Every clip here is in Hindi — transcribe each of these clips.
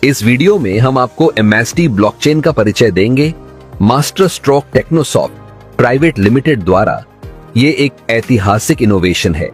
इस वीडियो में हम आपको MST ब्लॉकचेन का परिचय देंगे। मास्टर स्ट्रोक टेक्नोसॉफ्ट प्राइवेट लिमिटेड द्वारा ये एक ऐतिहासिक इनोवेशन है।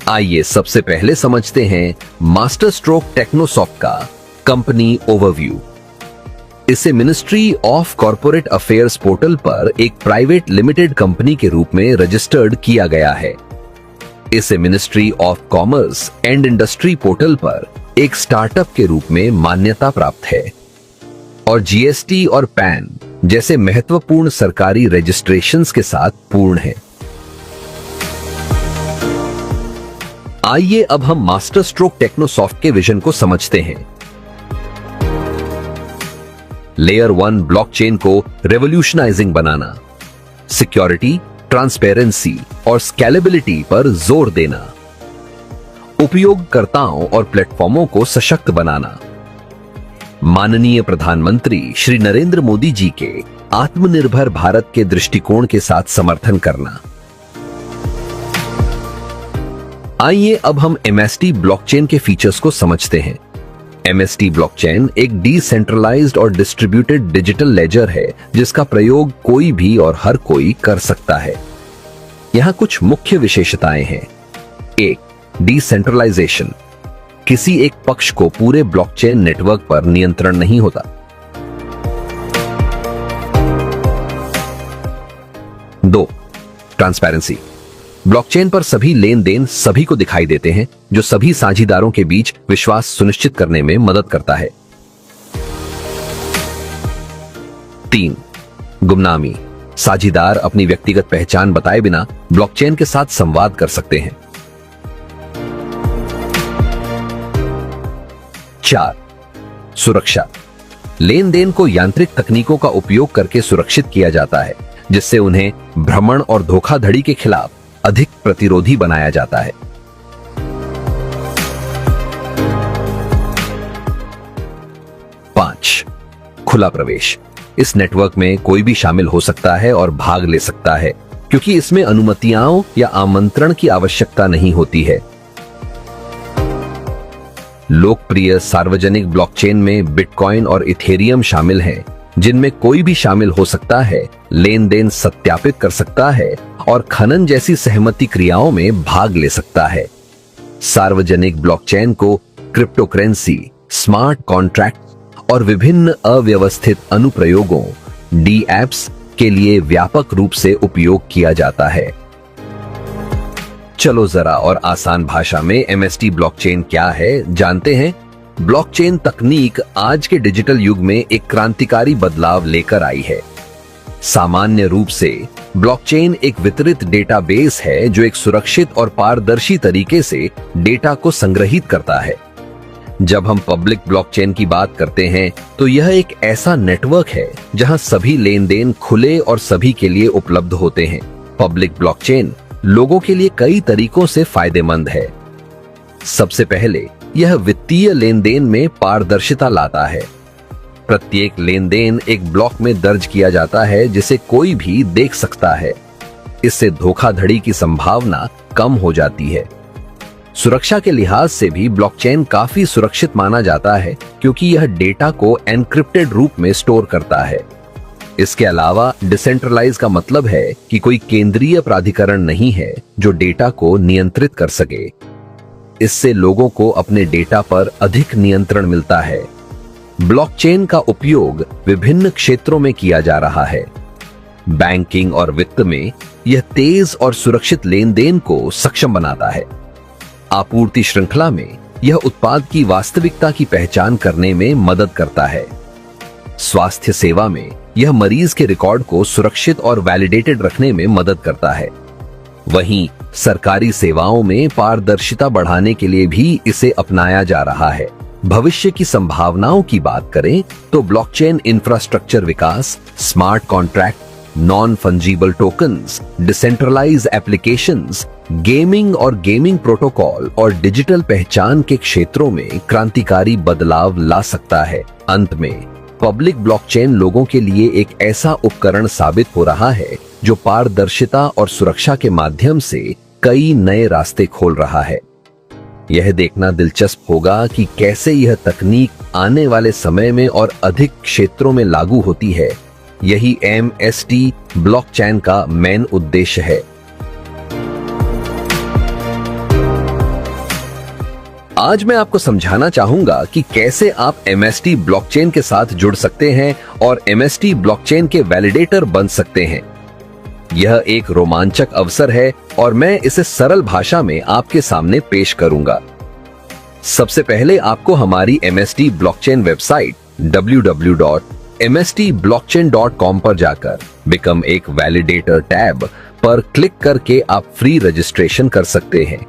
आइए सबसे पहले समझते हैं मास्टर स्ट्रोक टेक्नोसॉफ्ट का कंपनी ओवरव्यू। इसे ministry of corporate affairs portal पर एक प्राइवेट लिमिटेड कंपनी के रूप में रजिस्टर्ड किया गया है। इसे ministry of commerce and industry portal पर एक स्टार्टअप के रूप में मान्यता प्राप्त है और GST और पैन जैसे महत्वपूर्ण सरकारी रजिस्ट्रेशंस के साथ पूर्ण है। आइए अब हम मास्टर स्ट्रोक टेक्नोसॉफ्ट के विजन को समझते हैं। लेयर 1 ब्लॉकचेन को रेवोल्यूशनाइजिंग बनाना, सिक्योरिटी, ट्रांसपेरेंसी और स्केलेबिलिटी पर जोर देना, उपयोगकर्ताओं और प्लेटफॉर्मों को सशक्त बनाना, माननीय प्रधानमंत्री श्री नरेंद्र मोदी जी के आत्मनिर्भर भारत के दृष्टिकोण के साथ समर्थन करना। आइए अब हम MST ब्लॉकचेन के फीचर्स को समझते हैं। MST ब्लॉकचेन एक डिसेंट्रलाइज्ड और डिस्ट्रीब्यूटेड डिजिटल लेजर है जिसका प्रयोग कोई भी और हर कोई कर सकता है। यहां कुछ मुख्य विशेषताएं हैं। 1. डिसेंट्रलाइजेशन। किसी एक पक्ष को पूरे ब्लॉकचेन नेटवर्क पर नियंत्रण नहीं होता। 2. ट्रांसपेरेंसी। ब्लॉकचेन पर सभी लेन देन सभी को दिखाई देते हैं, जो सभी साझीदारों के बीच विश्वास सुनिश्चित करने में मदद करता है। 3. गुमनामी। साझीदार अपनी व्यक्तिगत पहचान बताए बिना ब्लॉकचेन के साथ संवाद कर सकते हैं। 4. सुरक्षा। लेन देन को यांत्रिक तकनीकों का उपयोग करके सुरक्षित किया जाता है, जिससे उन्हें भ्रमण और धोखाधड़ी के खिलाफ अधिक प्रतिरोधी बनाया जाता है। 5. खुला प्रवेश। इस नेटवर्क में कोई भी शामिल हो सकता है और भाग ले सकता है, क्योंकि इसमें अनुमतियों या आमंत्रण की आवश्यकता नहीं होती है। लोकप्रिय सार्वजनिक ब्लॉकचेन में बिटकॉइन और इथेरियम शामिल हैं, जिनमें कोई भी शामिल हो सकता है, लेन देन सत्यापित कर सकता है और खनन जैसी सहमति क्रियाओं में भाग ले सकता है। सार्वजनिक ब्लॉकचेन को क्रिप्टोकरेंसी, स्मार्ट कॉन्ट्रैक्ट और विभिन्न अव्यवस्थित अनुप्रयोगों DApps के लिए व्यापक रूप से उपयोग किया जाता है। चलो जरा और आसान भाषा में MST ब्लॉकचेन क्या है जानते हैं। ब्लॉकचेन तकनीक आज के डिजिटल युग में एक क्रांतिकारी बदलाव लेकर आई है। सामान्य रूप से ब्लॉकचेन एक वितरित डेटाबेस है जो एक सुरक्षित और पारदर्शी तरीके से डेटा को संग्रहित करता है। जब हम पब्लिक ब्लॉकचेन की बात करते हैं तो यह एक ऐसा नेटवर्क है जहां सभी लेन देन खुले और सभी के लिए उपलब्ध होते हैं। पब्लिक ब्लॉकचेन लोगों के लिए कई तरीकों से फायदेमंद है। सबसे पहले यह वित्तीय लेन देन में पारदर्शिता लाता है। प्रत्येक लेन देन एक ब्लॉक में दर्ज किया जाता है जिसे कोई भी देख सकता है। इससे धोखाधड़ी की संभावना कम हो जाती है। सुरक्षा के लिहाज से भी ब्लॉकचेन काफी सुरक्षित माना जाता है, क्योंकि यह डेटा को एन्क्रिप्टेड रूप में स्टोर करता है। इसके अलावा डिसेंट्रलाइज का मतलब है कि कोई केंद्रीय प्राधिकरण नहीं है जो डेटा को नियंत्रित कर सके। इससे लोगों को अपने डेटा पर अधिक नियंत्रण मिलता है। ब्लॉकचेन का उपयोग विभिन्न क्षेत्रों में किया जा रहा है। बैंकिंग और वित्त में यह तेज और सुरक्षित लेन देन को सक्षम बनाता है। आपूर्ति श्रृंखला में यह उत्पाद की वास्तविकता की पहचान करने में मदद करता है। स्वास्थ्य सेवा में यह मरीज के रिकॉर्ड को सुरक्षित और वैलिडेटेड रखने में मदद करता है। वहीं सरकारी सेवाओं में पारदर्शिता बढ़ाने के लिए भी इसे अपनाया जा रहा है। भविष्य की संभावनाओं की बात करें तो ब्लॉकचेन इंफ्रास्ट्रक्चर विकास, smart contract, non fungible tokens, decentralize applications, gaming protocol और डिजिटल पहचान के क्षेत्रों में क्रांतिकारी बदलाव ला सकता है। अंत में पब्लिक ब्लॉकचेन लोगों के लिए एक ऐसा उपकरण साबित हो रहा है जो पारदर्शिता और सुरक्षा के माध्यम से कई नए रास्ते खोल रहा है। यह देखना दिलचस्प होगा कि कैसे यह तकनीक आने वाले समय में और अधिक क्षेत्रों में लागू होती है। यही MST ब्लॉकचेन का मेन उद्देश्य है। आज मैं आपको समझाना चाहूंगा कि कैसे आप MST ब्लॉकचेन के साथ जुड़ सकते हैं और MST ब्लॉकचेन के वैलिडेटर बन सकते हैं। यह एक रोमांचक अवसर है और मैं इसे सरल भाषा में आपके सामने पेश करूंगा। सबसे पहले आपको हमारी MST ब्लॉकचेन वेबसाइट www.mstblockchain.com पर जाकर बिकम एक वैलिडेटर टैब पर क्लिक करके आप फ्री रजिस्ट्रेशन कर सकते हैं,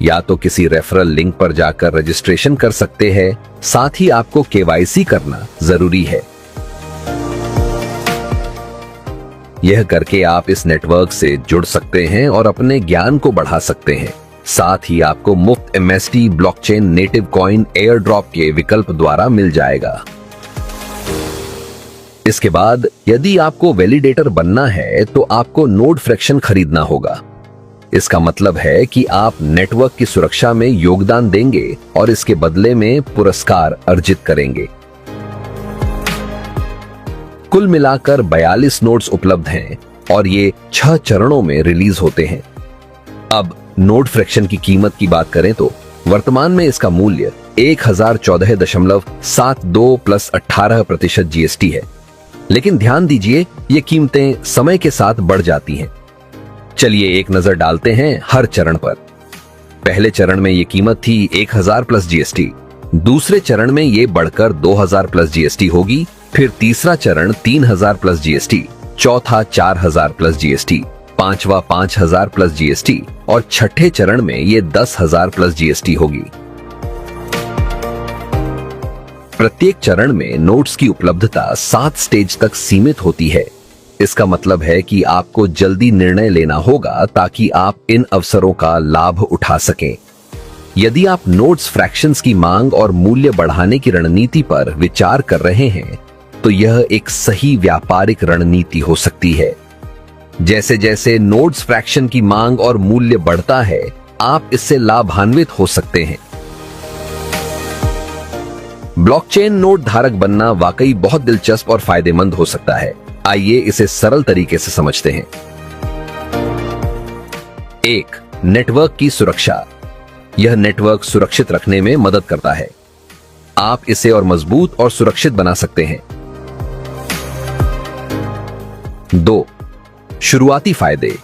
या तो किसी रेफरल लिंक पर जाकर रजिस्ट्रेशन कर सकते हैं। साथ ही आपको KYC करना जरूरी है। यह करके आप इस नेटवर्क से जुड़ सकते हैं और अपने ज्ञान को बढ़ा सकते हैं। साथ ही आपको मुफ्त MST blockchain native coin air drop के विकल्प द्वारा मिल जाएगा। इसके बाद यदि आपको वैलिडेटर बनना है तो आपको नोड फ्रैक्शन खरीदना होगा। इसका मतलब है कि आप नेटवर्क की सुरक्षा में योगदान देंगे और इसके बदले में पुरस्कार अर्जित करेंगे। कुल मिलाकर 42 नोड्स उपलब्ध हैं और ये 6 चरणों में रिलीज होते हैं। अब नोड फ्रैक्शन की कीमत की बात करें तो वर्तमान में इसका मूल्य 1014.72 प्लस 18% GST है। लेकिन ध्यान दीजिए, ये कीमतें समय के साथ बढ़ जाती हैं। चलिए एक नजर डालते हैं हर चरण पर। पहले चरण में ये कीमत थी 1000 प्लस GST, दूसरे चरण में ये बढ़कर 2000 प्लस GST होगी, फिर तीसरा चरण 3000 प्लस GST, चौथा 4000 प्लस GST, पांचवा 5000 प्लस GST और छठे चरण में ये 10,000 प्लस GST होगी। प्रत्येक चरण में नोट्स की उपलब्धता 7 स्टेज तक सीमित होती है। इसका मतलब है कि आपको जल्दी निर्णय लेना होगा ताकि आप इन अवसरों का लाभ उठा सकें। यदि आप नोट्स फ्रैक्शंस की मांग और मूल्य बढ़ाने की रणनीति पर विचार कर रहे हैं तो यह एक सही व्यापारिक रणनीति हो सकती है। जैसे जैसे नोट्स फ्रैक्शन की मांग और मूल्य बढ़ता है, आप इससे लाभान्वित हो सकते हैं। ब्लॉकचेन नोड धारक बनना वाकई बहुत दिलचस्प और फायदेमंद हो सकता है। आइए इसे सरल तरीके से समझते हैं। 1. नेटवर्क की सुरक्षा। यह नेटवर्क सुरक्षित रखने में मदद करता है। आप इसे और मजबूत और सुरक्षित बना सकते हैं। 2. शुरुआती फायदे।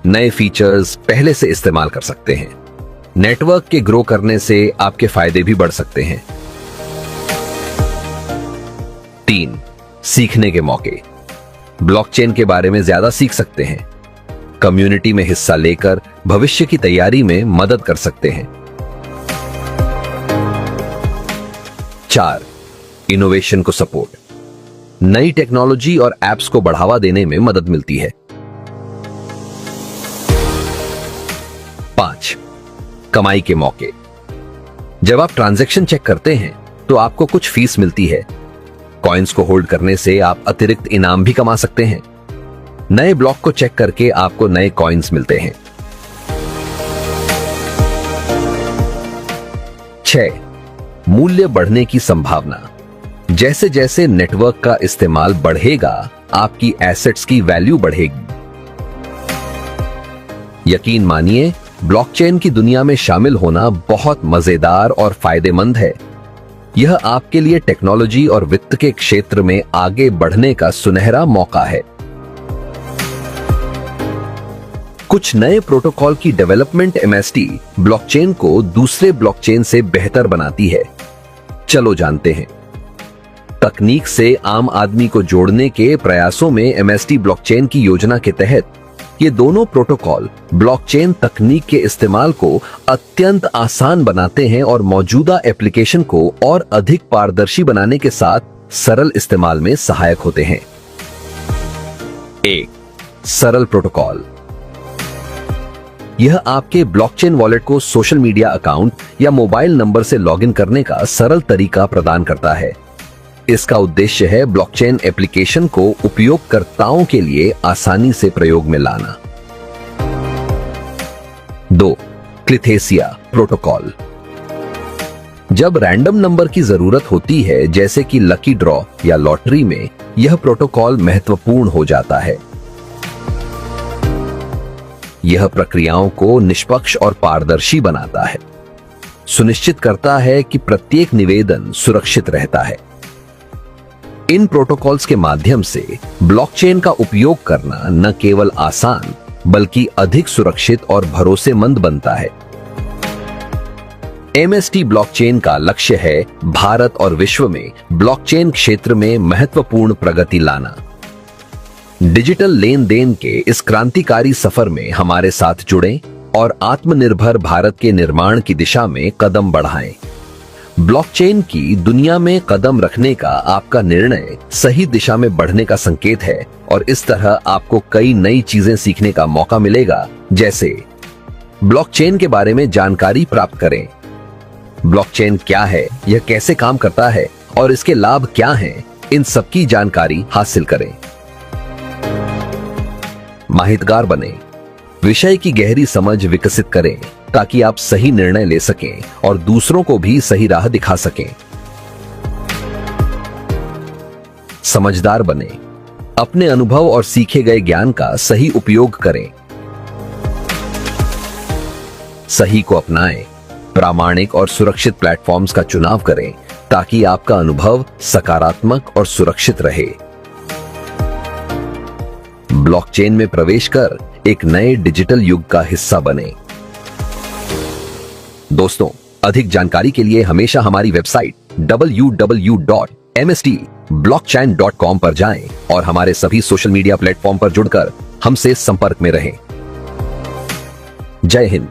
नए फीचर्स पहले से इस्तेमाल कर सकते हैं। नेटवर्क के ग्रो करने से आपके फायदे भी बढ़ सकते हैं। 3. सीखने के मौके। ब्लॉकचेन के बारे में ज्यादा सीख सकते हैं। कम्युनिटी में हिस्सा लेकर भविष्य की तैयारी में मदद कर सकते हैं। 4. इनोवेशन को सपोर्ट। नई टेक्नोलॉजी और एप्स को बढ़ावा देने में मदद मिलती है। 5. कमाई के मौके। जब आप ट्रांजैक्शन चेक करते हैं तो आपको कुछ फीस मिलती है। कॉइन्स को होल्ड करने से आप अतिरिक्त इनाम भी कमा सकते हैं। नए ब्लॉक को चेक करके आपको नए कॉइन्स मिलते हैं। 6. मूल्य बढ़ने की संभावना। जैसे जैसे नेटवर्क का इस्तेमाल बढ़ेगा, आपकी एसेट्स की वैल्यू बढ़ेगी। यकीन मानिए, ब्लॉकचेन की दुनिया में शामिल होना बहुत मजेदार और फायदेमंद है। यह आपके लिए टेक्नोलॉजी और वित्त के क्षेत्र में आगे बढ़ने का सुनहरा मौका है। कुछ नए प्रोटोकॉल की डेवलपमेंट MST ब्लॉकचेन को दूसरे ब्लॉकचेन से बेहतर बनाती है। चलो जानते हैं। तकनीक से आम आदमी को जोड़ने के प्रयासों में MST ब्लॉकचेन की योजना के तहत ये दोनों प्रोटोकॉल ब्लॉकचेन तकनीक के इस्तेमाल को अत्यंत आसान बनाते हैं और मौजूदा एप्लीकेशन को और अधिक पारदर्शी बनाने के साथ सरल इस्तेमाल में सहायक होते हैं। 1. सरल प्रोटोकॉल। यह आपके ब्लॉकचेन वॉलेट को सोशल मीडिया अकाउंट या मोबाइल नंबर से लॉगिन करने का सरल तरीका प्रदान करता है। इसका उद्देश्य है ब्लॉकचेन एप्लीकेशन को उपयोगकर्ताओं के लिए आसानी से प्रयोग में लाना। 2. क्लिथेसिया प्रोटोकॉल। जब रैंडम नंबर की जरूरत होती है, जैसे कि लकी ड्रॉ या लॉटरी में, यह प्रोटोकॉल महत्वपूर्ण हो जाता है। यह प्रक्रियाओं को निष्पक्ष और पारदर्शी बनाता है, सुनिश्चित करता है कि प्रत्येक निवेदन सुरक्षित रहता है। इन प्रोटोकॉल्स के माध्यम से ब्लॉकचेन का उपयोग करना न केवल आसान बल्कि अधिक सुरक्षित और भरोसेमंद बनता है। MST ब्लॉकचेन का लक्ष्य है भारत और विश्व में ब्लॉकचेन क्षेत्र में महत्वपूर्ण प्रगति लाना। डिजिटल लेन देन के इस क्रांतिकारी सफर में हमारे साथ जुड़ें और आत्मनिर्भर भारत के निर्माण की दिशा में कदम बढ़ाएं। ब्लॉकचेन की दुनिया में कदम रखने का आपका निर्णय सही दिशा में बढ़ने का संकेत है और इस तरह आपको कई नई चीजें सीखने का मौका मिलेगा, जैसे ब्लॉकचेन के बारे में जानकारी प्राप्त करें। ब्लॉकचेन क्या है, यह कैसे काम करता है और इसके लाभ क्या हैं, इन सब की जानकारी हासिल करें। माहितगार बने, विषय की गहरी समझ विकसित करें ताकि आप सही निर्णय ले सकें और दूसरों को भी सही राह दिखा सकें। समझदार बने, अपने अनुभव और सीखे गए ज्ञान का सही उपयोग करें। सही को अपनाएं, प्रामाणिक और सुरक्षित प्लेटफॉर्म्स का चुनाव करें ताकि आपका अनुभव सकारात्मक और सुरक्षित रहे। ब्लॉकचेन में प्रवेश कर एक नए डिजिटल युग का हिस्सा बने। दोस्तों, अधिक जानकारी के लिए हमेशा हमारी वेबसाइट www.mstblockchain.com पर जाएं और हमारे सभी सोशल मीडिया प्लेटफॉर्म पर जुड़कर हमसे संपर्क में रहें। जय हिंद।